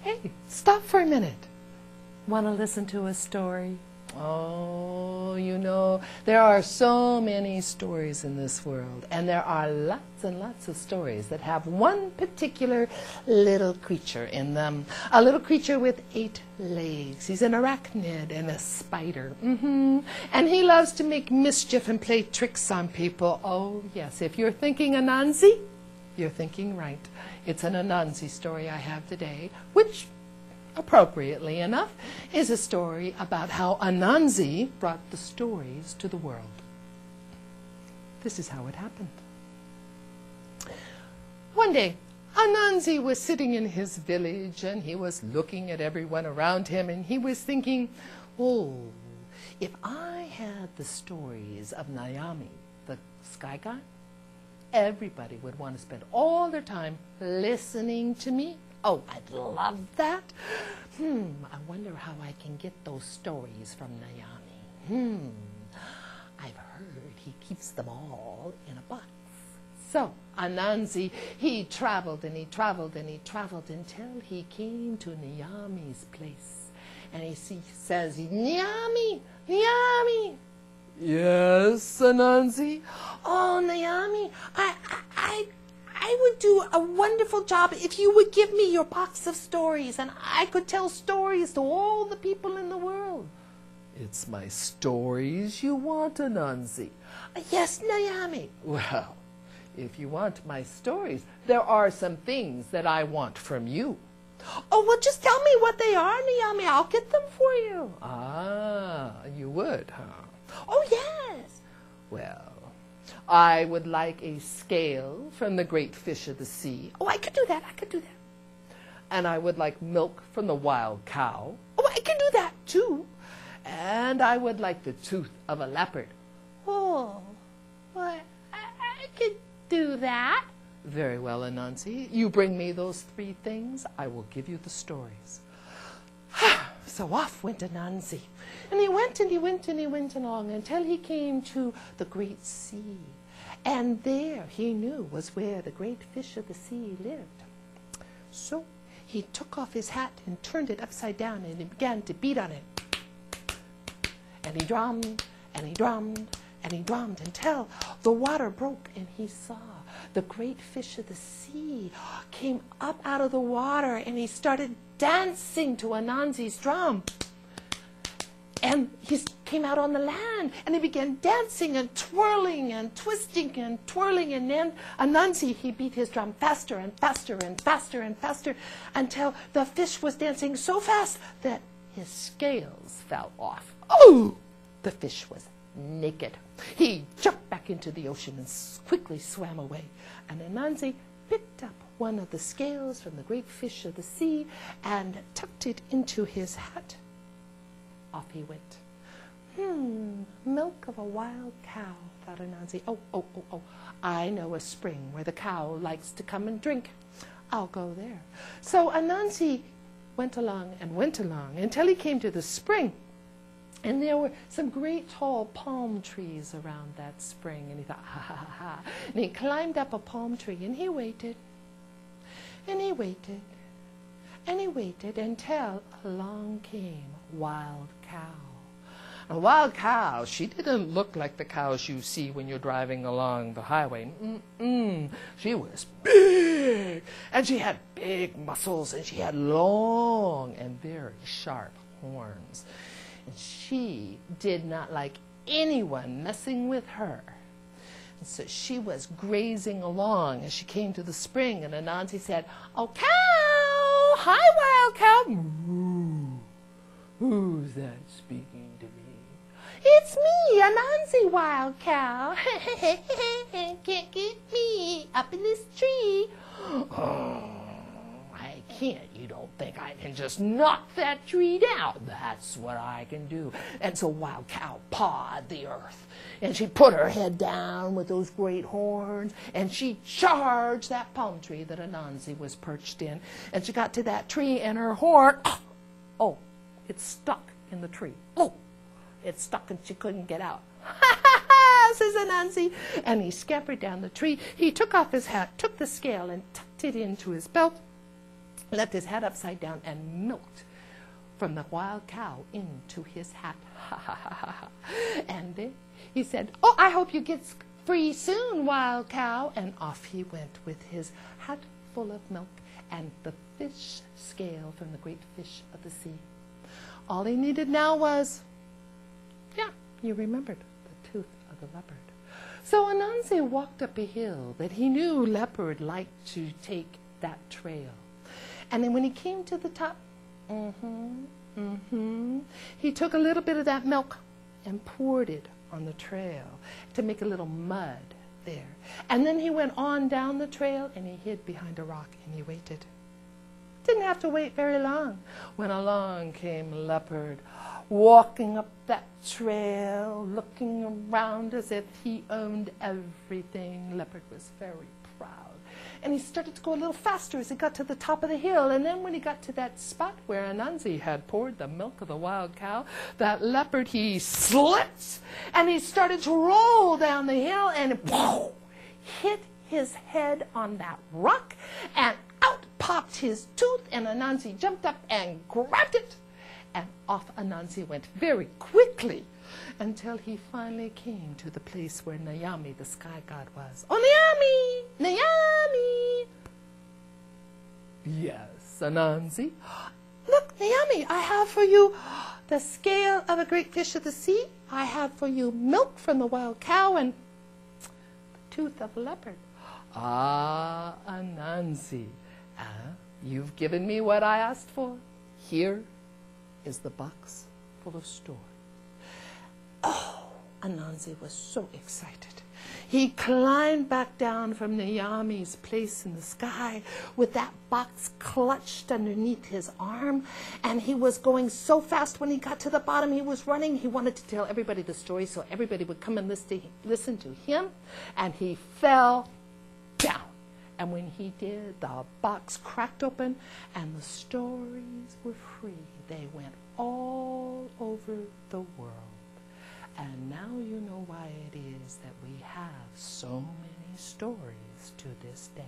Hey, stop for a minute. Want to listen to a story? Oh, you know, there are so many stories in this world, and there are lots and lots of stories that have one particular little creature in them. A little creature with 8 legs. He's an arachnid and a spider. And he loves to make mischief and play tricks on people. Oh, yes, if you're thinking Anansi, you're thinking right. It's an Anansi story I have today, which, appropriately enough, is a story about how Anansi brought the stories to the world. This is how it happened. One day, Anansi was sitting in his village, and he was looking at everyone around him, and he was thinking, oh, if I had the stories of Naomi, the sky god, everybody would want to spend all their time listening to me. Oh, I'd love that. I wonder how I can get those stories from Naomi. I've heard he keeps them all in a box. So Anansi, he traveled and he traveled and he traveled until he came to Naomi's place. And he says, Naomi, Naomi. Yes, Anansi. Oh, Naomi, I would do a wonderful job if you would give me your box of stories, and I could tell stories to all the people in the world. It's my stories you want, Anansi? Yes, Naomi. Well, if you want my stories, there are some things that I want from you. Oh, well, just tell me what they are, Naomi. I'll get them for you. Ah, you would, huh? Oh, yes. Well, I would like a scale from the great fish of the sea. Oh, I could do that. I could do that. And I would like milk from the wild cow. Oh, I can do that too. And I would like the tooth of a leopard. Oh, well, I could do that. Very well, Anansi. You bring me those 3 things, I will give you the stories. So off went Anansi. And he went and he went and he went along until he came to the great sea. And there, he knew, was where the great fish of the sea lived. So he took off his hat and turned it upside down, and he began to beat on it. And he drummed, and he drummed, and he drummed until the water broke, and he saw the great fish of the sea came up out of the water, and he started dancing to Anansi's drum. And he came out on the land, and he began dancing and twirling and twisting and twirling. And then Anansi, he beat his drum faster and faster and faster and faster until the fish was dancing so fast that his scales fell off. Oh! The fish was naked. He jumped back into the ocean and quickly swam away. And Anansi picked up one of the scales from the great fish of the sea and tucked it into his hat. Off he went. Milk of a wild cow, thought Anansi. Oh, I know a spring where the cow likes to come and drink. I'll go there. So Anansi went along until he came to the spring. And there were some great tall palm trees around that spring. And he thought, ha, ha, ha, ha. And he climbed up a palm tree, and he waited. And he waited. And he waited until along came Wild Cow. A wild cow, she didn't look like the cows you see when you're driving along the highway. She was big, and she had big muscles, and she had long and very sharp horns. And she did not like anyone messing with her. And so she was grazing along as she came to the spring, and Anansi said, "Oh, cow! Hi, wild cow!" Who's that speaking to me? It's me, Anansi, wild cow. Can't get me up in this tree. Oh, I can't. You don't think I can just knock that tree down? That's what I can do. And so wild cow pawed the earth, and she put her head down with those great horns, and she charged that palm tree that Anansi was perched in. And she got to that tree, and her horn, it stuck in the tree. It stuck and she couldn't get out. "Ha ha ha," says Anansi. And he scampered down the tree. He took off his hat, took the scale, and tucked it into his belt. left his hat upside down, and milked from the wild cow into his hat. And then he said, "Oh, I hope you get free soon, wild cow." And off he went with his hat full of milk and the fish scale from the great fish of the sea. All he needed now was, you remembered, the tooth of the leopard. So Anansi walked up a hill that he knew leopard liked to take that trail. And then when he came to the top, he took a little bit of that milk and poured it on the trail to make a little mud there. And then he went on down the trail and he hid behind a rock and he waited. Didn't have to wait very long when along came leopard, walking up that trail, looking around as if he owned everything. Leopard was very proud. And he started to go a little faster as he got to the top of the hill. And then when he got to that spot where Anansi had poured the milk of the wild cow, that leopard, he slipped and he started to roll down the hill and hit his head on that rock, and out popped his tooth, and Anansi jumped up and grabbed it. And off Anansi went very quickly until he finally came to the place where Nayami, the sky god, was. "Oh, Nayami! Nayami!" "Yes, Anansi." "Look, Nayami, I have for you the scale of a great fish of the sea. I have for you milk from the wild cow and the tooth of a leopard." "Ah, Anansi, you've given me what I asked for. Here is the box full of store." Oh, Anansi was so excited. He climbed back down from Nayami's place in the sky with that box clutched underneath his arm, and he was going so fast when he got to the bottom. He was running. He wanted to tell everybody the story so everybody would come and listen to him, and he fell down. And when he did, the box cracked open and the stories were free. They went all over the world. And now you know why it is that we have so many stories to this day.